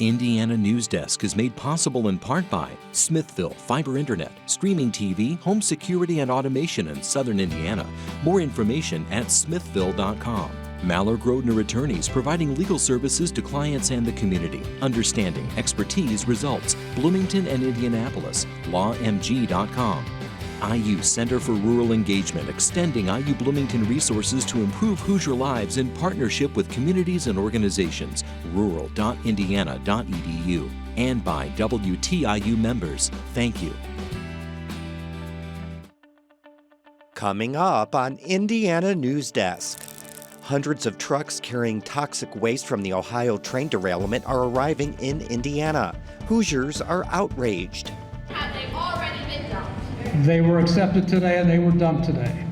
Indiana Newsdesk is made possible in part by Smithville Fiber Internet, streaming TV, home security and automation in Southern Indiana. More information at smithville.com. Maller Grodner Attorneys, providing legal services to clients and the community. Understanding, expertise, results. Bloomington and Indianapolis. LawMG.com. IU Center for Rural Engagement, extending IU Bloomington resources to improve Hoosier lives in partnership with communities and organizations. rural.indiana.edu. And by WTIU members. Thank you. Coming up on Indiana Newsdesk. Hundreds of trucks carrying toxic waste from the Ohio train derailment are arriving in Indiana. Hoosiers are outraged. Have they already been dumped? They were accepted today and they were dumped today.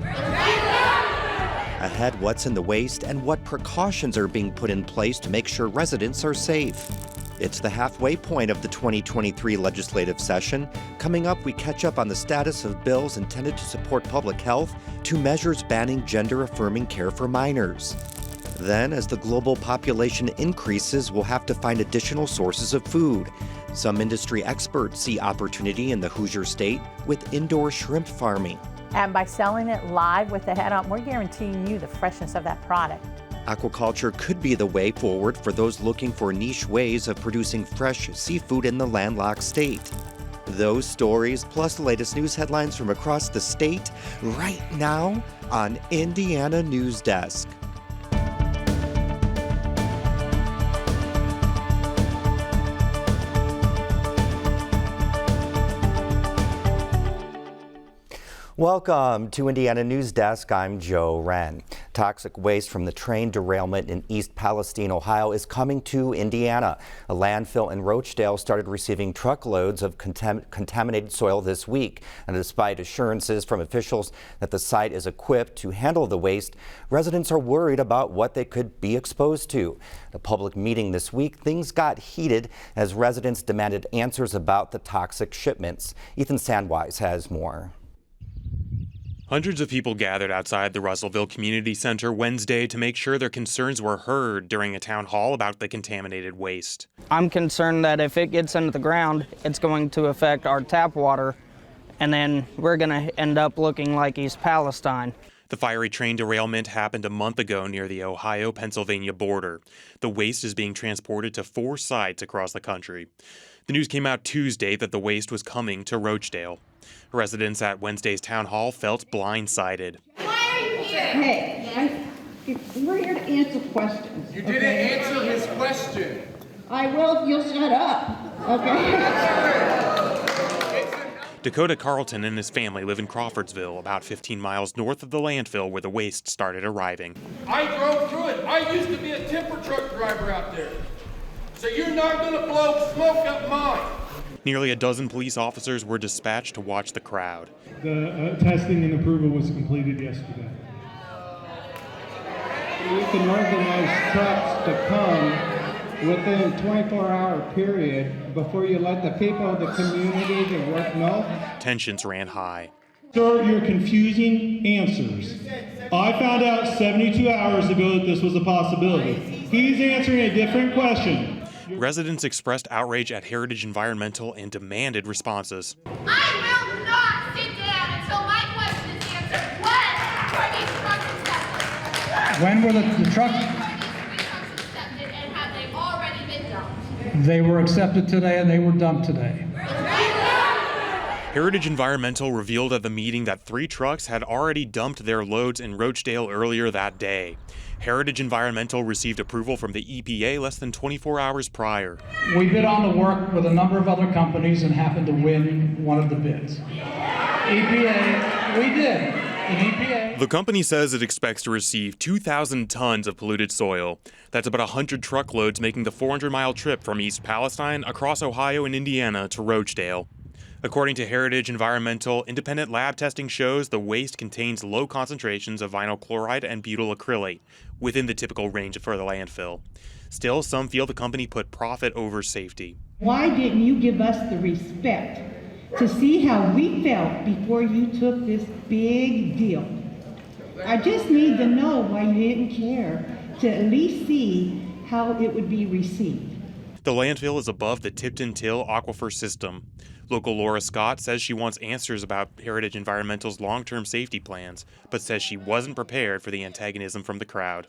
Ahead, what's in the waste and what precautions are being put in place to make sure residents are safe. It's the halfway point of the 2023 legislative session. Coming up, we catch up on the status of bills intended to support public health to measures banning gender-affirming care for minors. Then, as the global population increases, we'll have to find additional sources of food. Some industry experts see opportunity in the Hoosier state with indoor shrimp farming. And by selling it live with the head on, we're guaranteeing you the freshness of that product. Aquaculture could be the way forward for those looking for niche ways of producing fresh seafood in the landlocked state. Those stories, plus the latest news headlines from across the state, right now on Indiana Newsdesk. Welcome to Indiana Newsdesk. I'm Joe Wren. Toxic waste from the train derailment in East Palestine, Ohio is coming to Indiana. A landfill in Rochdale started receiving truckloads of contaminated soil this week. And despite assurances from officials that the site is equipped to handle the waste, residents are worried about what they could be exposed to. At a public meeting this week, things got heated as residents demanded answers about the toxic shipments. Ethan Sandwise has more. Hundreds of people gathered outside the Russellville Community Center Wednesday to make sure their concerns were heard during a town hall about the contaminated waste. I'm concerned that if it gets into the ground, it's going to affect our tap water, and then we're going to end up looking like East Palestine. The fiery train derailment happened a month ago near the Ohio-Pennsylvania border. The waste is being transported to 4 sites across the country. The news came out Tuesday that the waste was coming to Rochdale. Residents at Wednesday's town hall felt blindsided. Why are you here? Hey, we're here to answer questions. You didn't answer his question. I will if you'll shut up, okay? Dakota Carlton and his family live in Crawfordsville, about 15 miles north of the landfill where the waste started arriving. I drove through it. I used to be a timber truck driver out there. So you're not going to blow smoke up mine. Nearly a dozen police officers were dispatched to watch the crowd. The testing and approval was completed yesterday. You can organize trucks to come within a 24-hour period before you let the people of the community that work know. Tensions ran high. Sir, you're confusing answers. I found out 72 hours ago that this was a possibility. He's answering a different question. Residents expressed outrage at Heritage Environmental and demanded responses. I will not sit down until my question is answered. When were these trucks accepted? When were the trucks? When were these 3 trucks accepted, and have they already been dumped? They were accepted today and they were dumped today. Heritage Environmental revealed at the meeting that 3 trucks had already dumped their loads in Rochdale earlier that day. Heritage Environmental received approval from the EPA less than 24 hours prior. We bid on the work with a number of other companies and happened to win one of the bids. EPA, we did. And EPA. The company says it expects to receive 2,000 tons of polluted soil. That's about 100 truckloads, making the 400-mile trip from East Palestine across Ohio and Indiana to Rochdale. According to Heritage Environmental, independent lab testing shows the waste contains low concentrations of vinyl chloride and butyl acrylate, within the typical range for the landfill. Still, some feel the company put profit over safety. Why didn't you give us the respect to see how we felt before you took this big deal? I just need to know why you didn't care to at least see how it would be received. The landfill is above the Tipton Till aquifer system. Local Laura Scott says she wants answers about Heritage Environmental's long-term safety plans, but says she wasn't prepared for the antagonism from the crowd.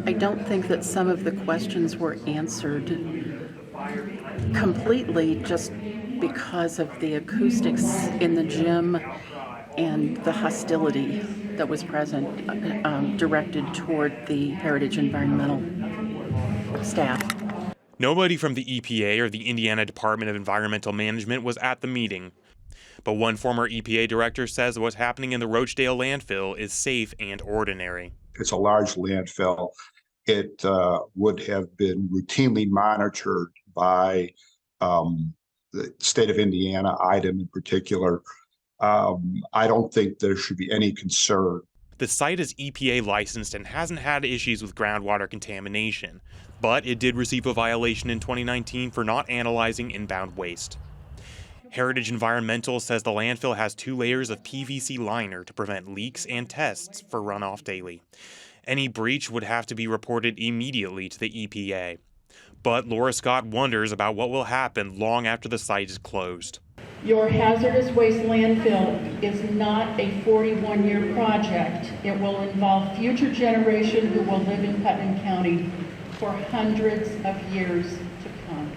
I don't think that some of the questions were answered completely just because of the acoustics in the gym and the hostility that was present directed toward the Heritage Environmental staff. Nobody from the EPA or the Indiana Department of Environmental Management was at the meeting. But one former EPA director says what's happening in the Roachdale landfill is safe and ordinary. It's a large landfill. It would have been routinely monitored by the state of Indiana, IDEM in particular. I don't think there should be any concern. The site is EPA licensed and hasn't had issues with groundwater contamination, but it did receive a violation in 2019 for not analyzing inbound waste. Heritage Environmental says the landfill has 2 layers of PVC liner to prevent leaks and tests for runoff daily. Any breach would have to be reported immediately to the EPA. But Laura Scott wonders about what will happen long after the site is closed. Your hazardous waste landfill is not a 41-year project. It will involve future generations who will live in Putnam County for hundreds of years to come.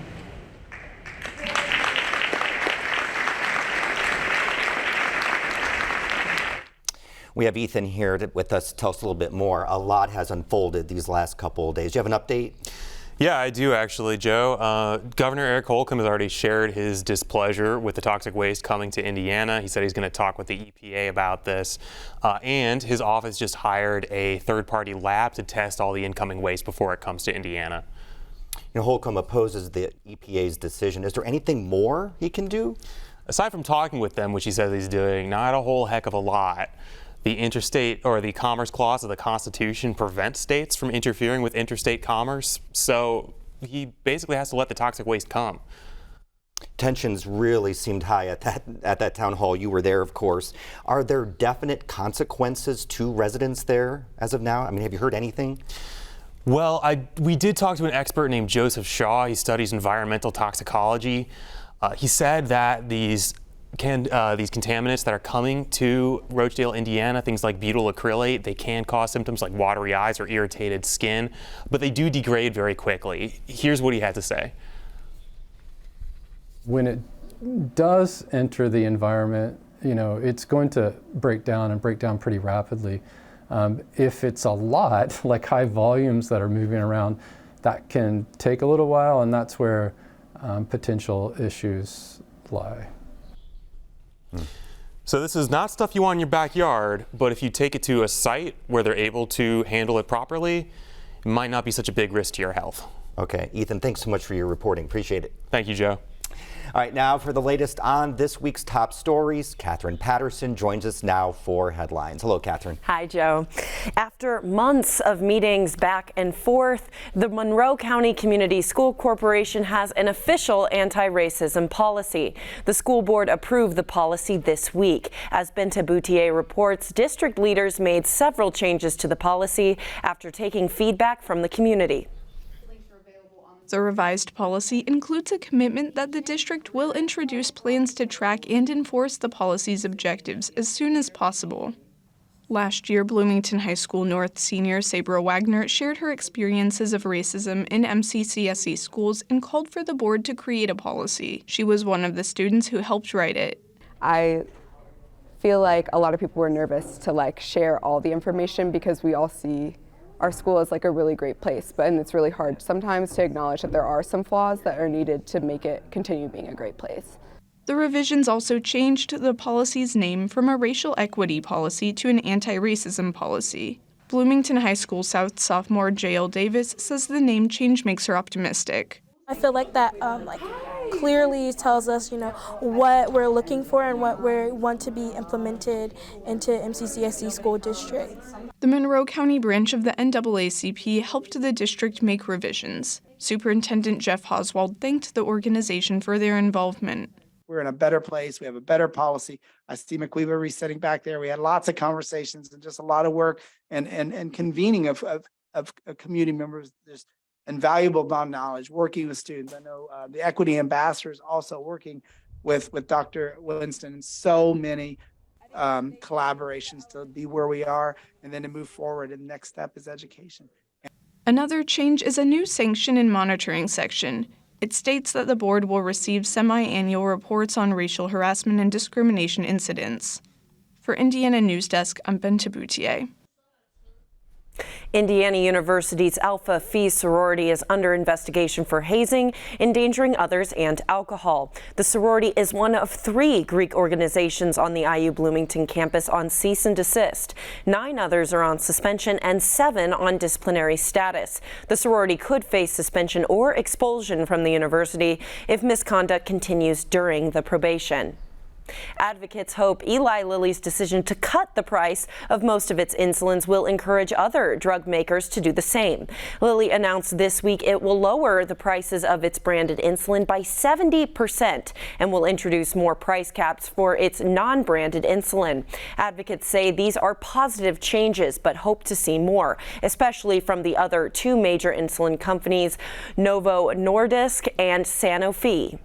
We have Ethan here with us to tell us a little bit more. A lot has unfolded these last couple of days. Do you have an update? Yeah, I do actually, Joe. Governor Eric Holcomb has already shared his displeasure with the toxic waste coming to Indiana. He said he's going to talk with the EPA about this. And his office just hired a third-party lab to test all the incoming waste before it comes to Indiana. You know, Holcomb opposes the EPA's decision. Is there anything more he can do? Aside from talking with them, which he says he's doing, not a whole heck of a lot. The interstate or the commerce clause of the Constitution prevents states from interfering with interstate commerce, so he basically has to let the toxic waste come. Tensions really seemed high at that town hall. You were there, of course. Are there definite consequences to residents there as of now? I mean, have you heard anything? Well, we did talk to an expert named Joseph Shaw. He studies environmental toxicology. He said that these contaminants that are coming to Roachdale, Indiana, things like butyl acrylate, they can cause symptoms like watery eyes or irritated skin, but they do degrade very quickly. Here's what he had to say. When it does enter the environment, you know, it's going to break down pretty rapidly. If it's a lot, like high volumes that are moving around, that can take a little while, and that's where potential issues lie. So this is not stuff you want in your backyard, but if you take it to a site where they're able to handle it properly, it might not be such a big risk to your health. Okay, Ethan, thanks so much for your reporting. Appreciate it. Thank you, Joe. All right, now for the latest on this week's top stories, Catherine Patterson joins us now for headlines. Hello, Catherine. Hi, Joe. After months of meetings back and forth, the Monroe County Community School Corporation has an official anti-racism policy. The school board approved the policy this week. As Benta Boutier reports, district leaders made several changes to the policy after taking feedback from the community. The revised policy includes a commitment that the district will introduce plans to track and enforce the policy's objectives as soon as possible. Last year, Bloomington High School North senior Sabra Wagner shared her experiences of racism in MCCSE schools and called for the board to create a policy. She was one of the students who helped write it. I feel like a lot of people were nervous to share all the information because we all see our school is a really great place, and it's really hard sometimes to acknowledge that there are some flaws that are needed to make it continue being a great place. The revisions also changed the policy's name from a racial equity policy to an anti-racism policy. Bloomington High School South sophomore J.L. Davis says the name change makes her optimistic. I feel like that clearly tells us, what we're looking for and what we want to be implemented into MCCSE school districts. The Monroe County branch of the NAACP helped the district make revisions. Superintendent Jeff Oswald thanked the organization for their involvement. We're in a better place. We have a better policy. I see McWeaver sitting back there. We had lots of conversations and just a lot of work and convening of community members. invaluable amount of knowledge working with students. I know the equity ambassador is also working with Dr. Winston, and so many collaborations to be where we are and then to move forward. And the next step is education. Another change is a new sanction and monitoring section. It states that the board will receive semi-annual reports on racial harassment and discrimination incidents. For Indiana Newsdesk, I'm Ben Taboutier. Indiana University's Alpha Phi sorority is under investigation for hazing, endangering others, and alcohol. The sorority is one of 3 Greek organizations on the IU Bloomington campus on cease and desist. 9 others are on suspension and 7 on disciplinary status. The sorority could face suspension or expulsion from the university if misconduct continues during the probation. Advocates hope Eli Lilly's decision to cut the price of most of its insulins will encourage other drug makers to do the same. Lilly announced this week it will lower the prices of its branded insulin by 70% and will introduce more price caps for its non-branded insulin. Advocates say these are positive changes, but hope to see more, especially from the other 2 major insulin companies, Novo Nordisk and Sanofi.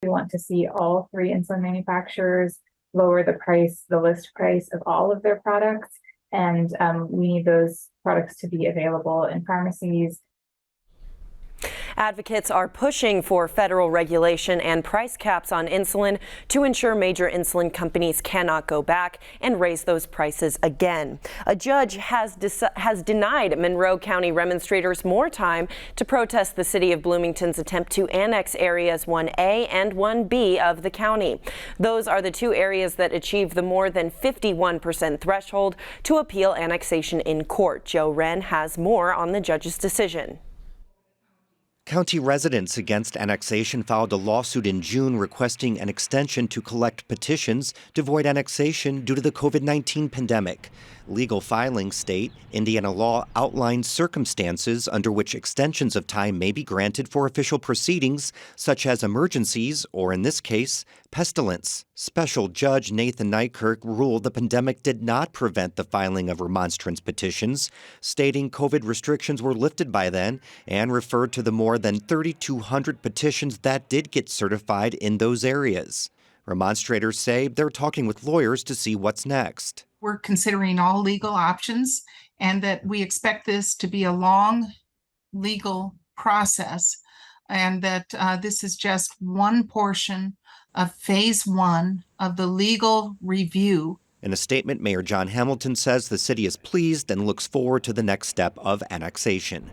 We want to see all 3 insulin manufacturers lower the list price of all of their products, and we need those products to be available in pharmacies. Advocates are pushing for federal regulation and price caps on insulin to ensure major insulin companies cannot go back and raise those prices again. A judge has denied Monroe County remonstrators more time to protest the city of Bloomington's attempt to annex areas 1A and 1B of the county. Those are the 2 areas that achieve the more than 51% threshold to appeal annexation in court. Joe Wren has more on the judge's decision. County residents against annexation filed a lawsuit in June requesting an extension to collect petitions to void annexation due to the COVID-19 pandemic. Legal filings state Indiana law outlines circumstances under which extensions of time may be granted for official proceedings, such as emergencies or, in this case, pestilence. Special Judge Nathan Nykirk ruled the pandemic did not prevent the filing of remonstrance petitions, stating COVID restrictions were lifted by then, and referred to the more than 3,200 petitions that did get certified in those areas. Remonstrators say they're talking with lawyers to see what's next. We're considering all legal options, and that we expect this to be a long legal process, and that this is just one portion of phase 1 of the legal review. In a statement, Mayor John Hamilton says the city is pleased and looks forward to the next step of annexation.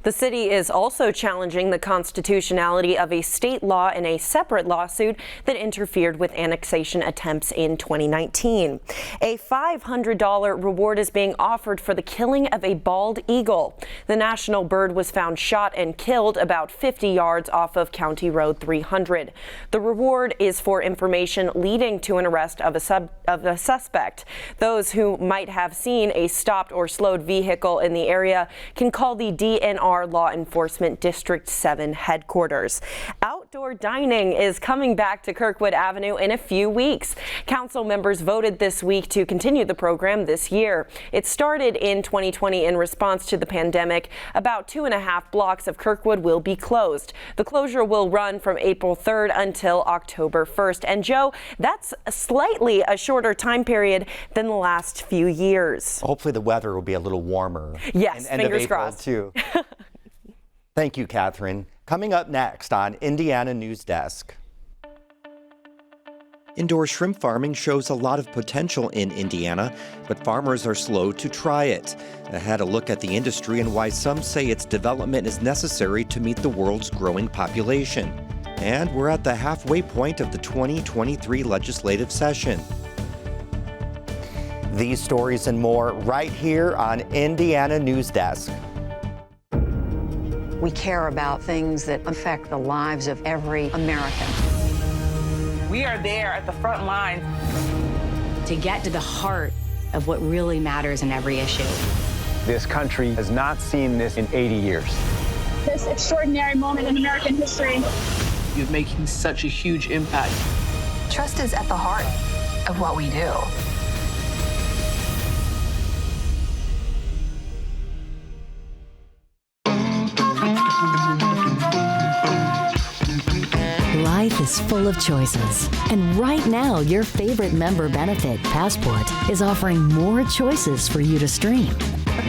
The city is also challenging the constitutionality of a state law in a separate lawsuit that interfered with annexation attempts in 2019. A $500 reward is being offered for the killing of a bald eagle. The national bird was found shot and killed about 50 yards off of County Road 300. The reward is for information leading to an arrest of a suspect. Those who might have seen a stopped or slowed vehicle in the area can call the DNR Law Enforcement District 7 headquarters. Outdoor dining is coming back to Kirkwood Avenue in a few weeks. Council members voted this week to continue the program this year. It started in 2020 in response to the pandemic. About 2.5 blocks of Kirkwood will be closed. The closure will run from April 3rd until October 1st. And Joe, that's slightly a shorter time period than the last few years. Hopefully the weather will be a little warmer. Yes, and fingers of April crossed. Too. Thank you, Catherine. Coming up next on Indiana Newsdesk. Indoor shrimp farming shows a lot of potential in Indiana, but farmers are slow to try it. I had a look at the industry and why some say its development is necessary to meet the world's growing population. And we're at the halfway point of the 2023 legislative session. These stories and more right here on Indiana Newsdesk. We care about things that affect the lives of every American. We are there at the front line to get to the heart of what really matters in every issue. This country has not seen this in 80 years. This extraordinary moment in American history. You're making such a huge impact. Trust is at the heart of what we do. is full of choices. And right now, your favorite member benefit, Passport, is offering more choices for you to stream.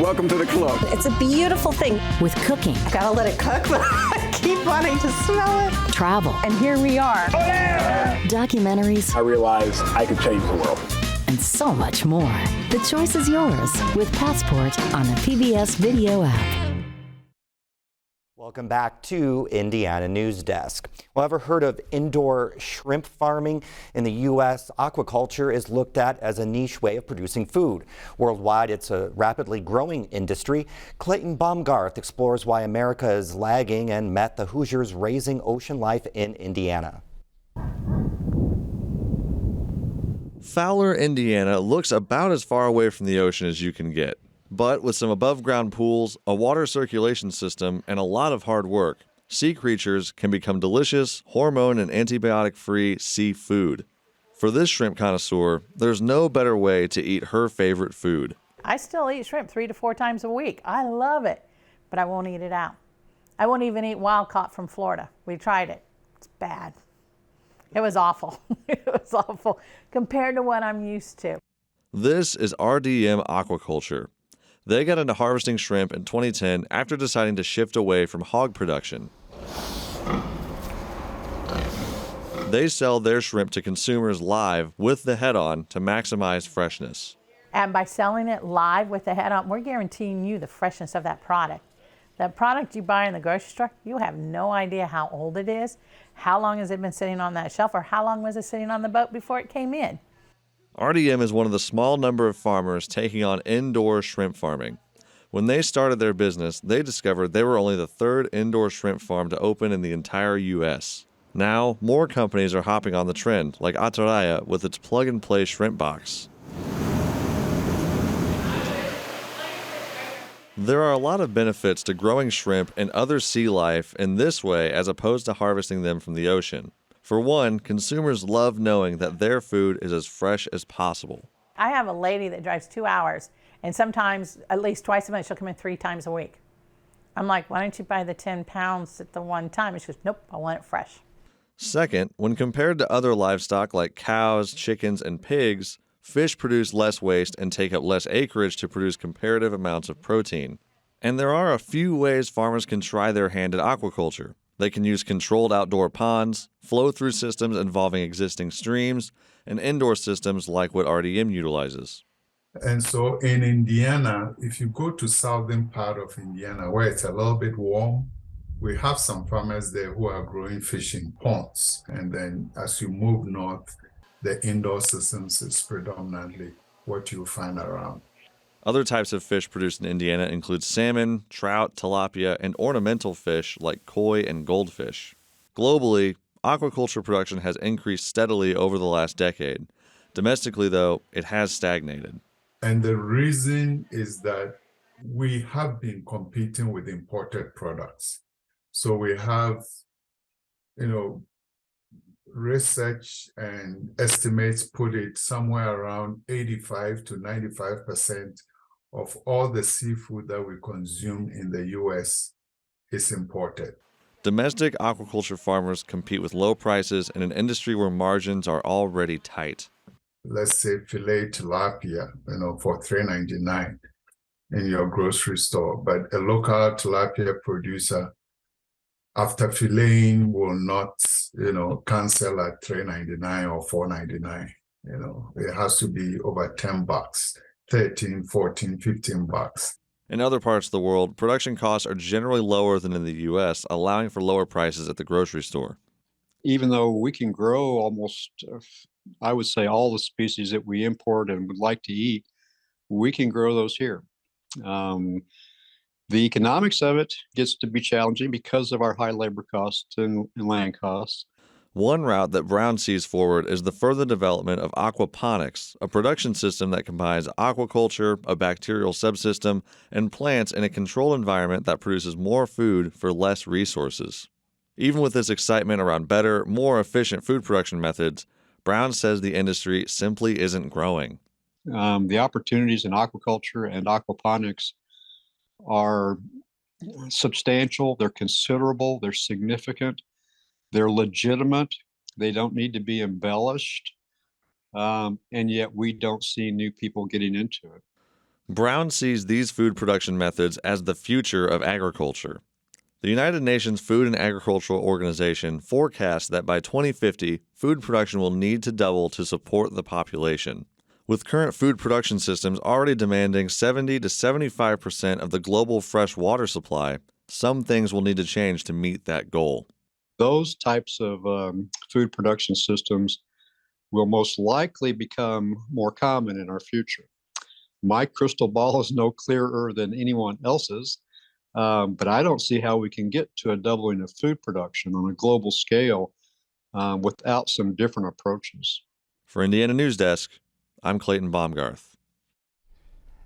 Welcome to the club. It's a beautiful thing. With cooking. I gotta let it cook, but I keep wanting to smell it. Travel. And here we are. Oh, yeah! Documentaries. I realized I could change the world. And so much more. The choice is yours with Passport on the PBS Video app. Welcome back to Indiana News Desk. Well, ever heard of indoor shrimp farming? In the U.S., aquaculture is looked at as a niche way of producing food. Worldwide, it's a rapidly growing industry. Clayton Baumgarth explores why America is lagging and met the Hoosiers raising ocean life in Indiana. Fowler, Indiana looks about as far away from the ocean as you can get. But with some above-ground pools, a water circulation system, and a lot of hard work, sea creatures can become delicious, hormone and antibiotic-free seafood. For this shrimp connoisseur, there's no better way to eat her favorite food. I still eat shrimp 3 to 4 times a week. I love it, but I won't eat it out. I won't even eat wild caught from Florida. We tried it. It's bad. It was awful. It was awful compared to what I'm used to. This is RDM Aquaculture. They got into harvesting shrimp in 2010 after deciding to shift away from hog production. They sell their shrimp to consumers live with the head on to maximize freshness. And by selling it live with the head on, we're guaranteeing you the freshness of that product. That product you buy in the grocery store, you have no idea how old it is, how long has it been sitting on that shelf, or how long was it sitting on the boat before it came in. RDM is one of the small number of farmers taking on indoor shrimp farming. When they started their business, they discovered they were only the 3rd indoor shrimp farm to open in the entire U.S. Now, more companies are hopping on the trend, like Ataraya with its plug-and-play shrimp box. There are a lot of benefits to growing shrimp and other sea life in this way as opposed to harvesting them from the ocean. For one, consumers love knowing that their food is as fresh as possible. I have a lady that drives 2 hours, and sometimes at least twice a month, she'll come in 3 times a week. I'm like, why don't you buy the 10 pounds at the one time? And she goes, nope, I want it fresh. Second, when compared to other livestock like cows, chickens, and pigs, fish produce less waste and take up less acreage to produce comparative amounts of protein. And there are a few ways farmers can try their hand at aquaculture. They can use controlled outdoor ponds, flow-through systems involving existing streams, and indoor systems like what RDM utilizes. And so in Indiana, if you go to southern part of Indiana where it's a little bit warm, we have some farmers there who are growing fish in ponds. And then as you move north, the indoor systems is predominantly what you'll find around. Other types of fish produced in Indiana include salmon, trout, tilapia, and ornamental fish like koi and goldfish. Globally, aquaculture production has increased steadily over the last decade. Domestically, though, it has stagnated. And the reason is that we have been competing with imported products. So we have, research and estimates put it somewhere around 85 to 95% of all the seafood that we consume in the U.S. is imported. Domestic aquaculture farmers compete with low prices in an industry where margins are already tight. Let's say filet tilapia, for $3.99 in your grocery store, but a local tilapia producer, after filleting, will not, cancel at $3.99 or $4.99. It has to be over $10, $13, $14, $15. In other parts of the world, production costs are generally lower than in the U.S., allowing for lower prices at the grocery store. Even though we can grow almost, I would say, all the species that we import and would like to eat, we can grow those here. The economics of it gets to be challenging because of our high labor costs and land costs. One route that Brown sees forward is the further development of aquaponics, a production system that combines aquaculture, a bacterial subsystem, and plants in a controlled environment that produces more food for less resources. Even with this excitement around better, more efficient food production methods, Brown says the industry simply isn't growing. The opportunities in aquaculture and aquaponics are substantial, they're considerable, they're significant, they're legitimate, They don't need to be embellished. And yet we don't see new people getting into it. Brown sees these food production methods as the future of agriculture. The United Nations Food and Agricultural Organization forecasts that by 2050, food production will need to double to support the population. With current food production systems already demanding 70 to 75% of the global fresh water supply, some things will need to change to meet that goal. Those types of food production systems will most likely become more common in our future. My crystal ball is no clearer than anyone else's, but I don't see how we can get to a doubling of food production on a global scale without some different approaches. For Indiana Newsdesk, I'm Clayton Baumgarth.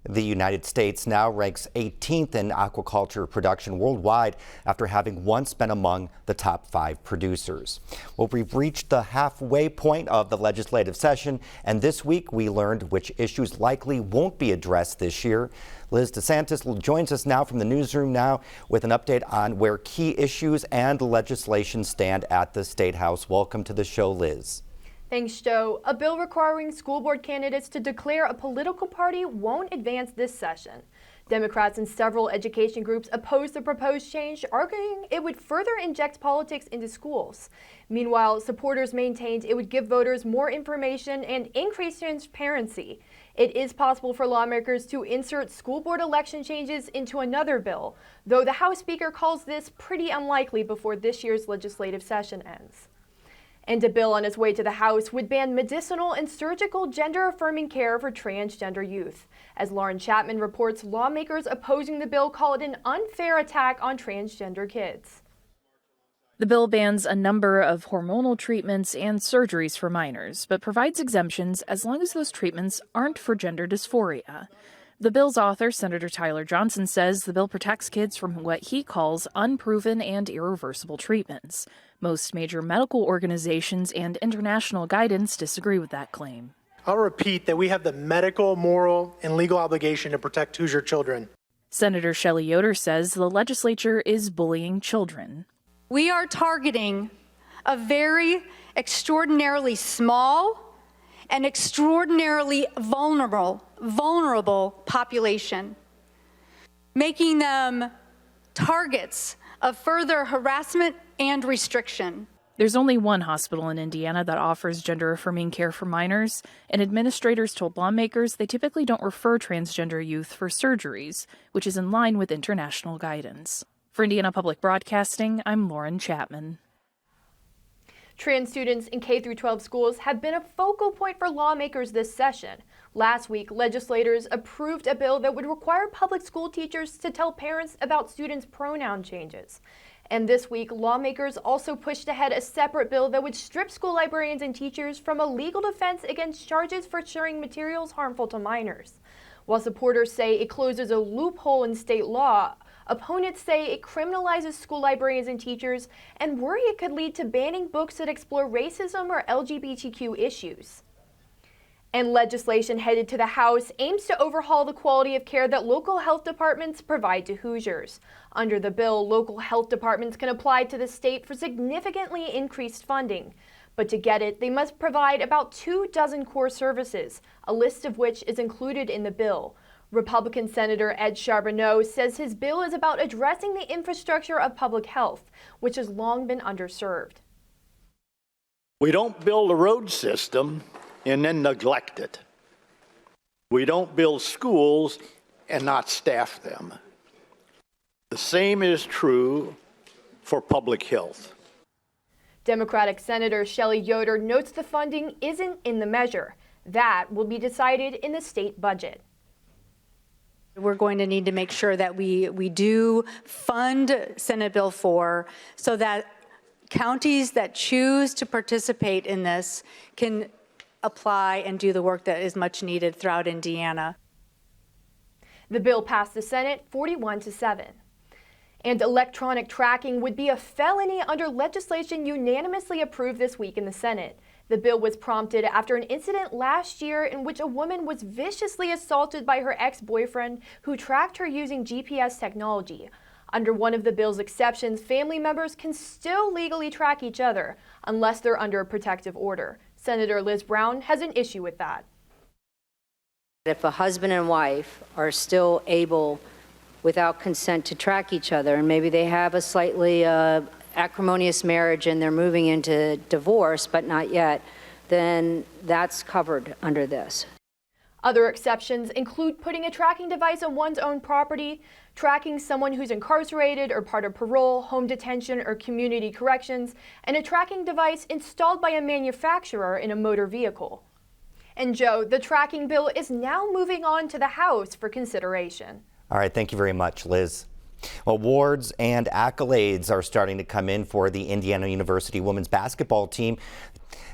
The United States now ranks 18th in aquaculture production worldwide after having once been among the top 5 producers. Well, we've reached the halfway point of the legislative session, and this week we learned which issues likely won't be addressed this year. Liz DeSantis joins us now from the newsroom now with an update on where key issues and legislation stand at the State House. Welcome to the show, Liz. Thanks, Joe. A bill requiring school board candidates to declare a political party won't advance this session. Democrats and several education groups oppose the proposed change, arguing it would further inject politics into schools. Meanwhile, supporters maintained it would give voters more information and increase transparency. It is possible for lawmakers to insert school board election changes into another bill, though the House Speaker calls this pretty unlikely before this year's legislative session ends. And a bill on its way to the House would ban medicinal and surgical gender-affirming care for transgender youth. As Lauren Chapman reports, lawmakers opposing the bill call it an unfair attack on transgender kids. The bill bans a number of hormonal treatments and surgeries for minors, but provides exemptions as long as those treatments aren't for gender dysphoria. The bill's author, Senator Tyler Johnson, says the bill protects kids from what he calls unproven and irreversible treatments. Most major medical organizations and international guidance disagree with that claim. I'll repeat that we have the medical, moral, and legal obligation to protect Hoosier children. Senator Shelley Yoder says the legislature is bullying children. We are targeting a very extraordinarily small and extraordinarily vulnerable population, making them targets of further harassment and restriction. There's only one hospital in Indiana that offers gender-affirming care for minors, and administrators told lawmakers they typically don't refer transgender youth for surgeries, which is in line with international guidance. For Indiana Public Broadcasting, I'm Lauren Chapman. Trans students in K-12 schools have been a focal point for lawmakers this session. Last week, legislators approved a bill that would require public school teachers to tell parents about students' pronoun changes. And this week, lawmakers also pushed ahead a separate bill that would strip school librarians and teachers from a legal defense against charges for sharing materials harmful to minors. While supporters say it closes a loophole in state law, opponents say it criminalizes school librarians and teachers and worry it could lead to banning books that explore racism or LGBTQ issues. And legislation headed to the House aims to overhaul the quality of care that local health departments provide to Hoosiers. Under the bill, local health departments can apply to the state for significantly increased funding. But to get it, they must provide about 24 core services, a list of which is included in the bill. Republican Senator Ed Charbonneau says his bill is about addressing the infrastructure of public health, which has long been underserved. We don't build a road system and then neglect it. We don't build schools and not staff them. The same is true for public health. Democratic Senator Shelley Yoder notes the funding isn't in the measure. That will be decided in the state budget. We're going to need to make sure that we do fund Senate Bill 4 so that counties that choose to participate in this can apply and do the work that is much needed throughout Indiana. The bill passed the Senate 41-7. And electronic tracking would be a felony under legislation unanimously approved this week in the Senate. The bill was prompted after an incident last year in which a woman was viciously assaulted by her ex-boyfriend who tracked her using GPS technology. Under one of the bill's exceptions, family members can still legally track each other unless they're under a protective order. Senator Liz Brown has an issue with that. If a husband and wife are still able, without consent, to track each other, and maybe they have a slightly acrimonious marriage and they're moving into divorce, but not yet, then that's covered under this. Other exceptions include putting a tracking device on one's own property, tracking someone who's incarcerated or part of parole, home detention, or community corrections, and a tracking device installed by a manufacturer in a motor vehicle. And Joe, the tracking bill is now moving on to the House for consideration. All right, thank you very much, Liz. Awards and accolades are starting to come in for the Indiana University women's basketball team.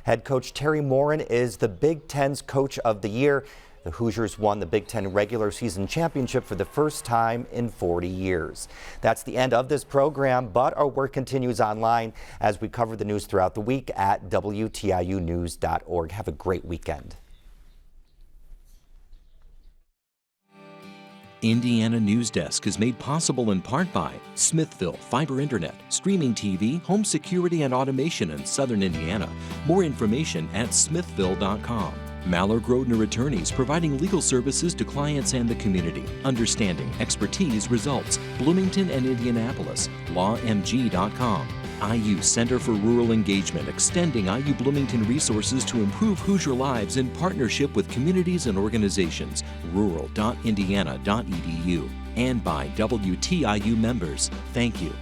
Head coach Terry Morin is the Big Ten's Coach of the Year. The Hoosiers won the Big Ten regular season championship for the first time in 40 years. That's the end of this program, but our work continues online as we cover the news throughout the week at WTIUnews.org. Have a great weekend. Indiana Newsdesk is made possible in part by Smithville Fiber Internet, streaming TV, home security and automation in Southern Indiana. More information at smithville.com. Maller Grodner Attorneys, providing legal services to clients and the community. Understanding, expertise, results. Bloomington and Indianapolis. LawMG.com. IU Center for Rural Engagement, extending IU Bloomington resources to improve Hoosier lives in partnership with communities and organizations. Rural.indiana.edu. And by WTIU members. Thank you.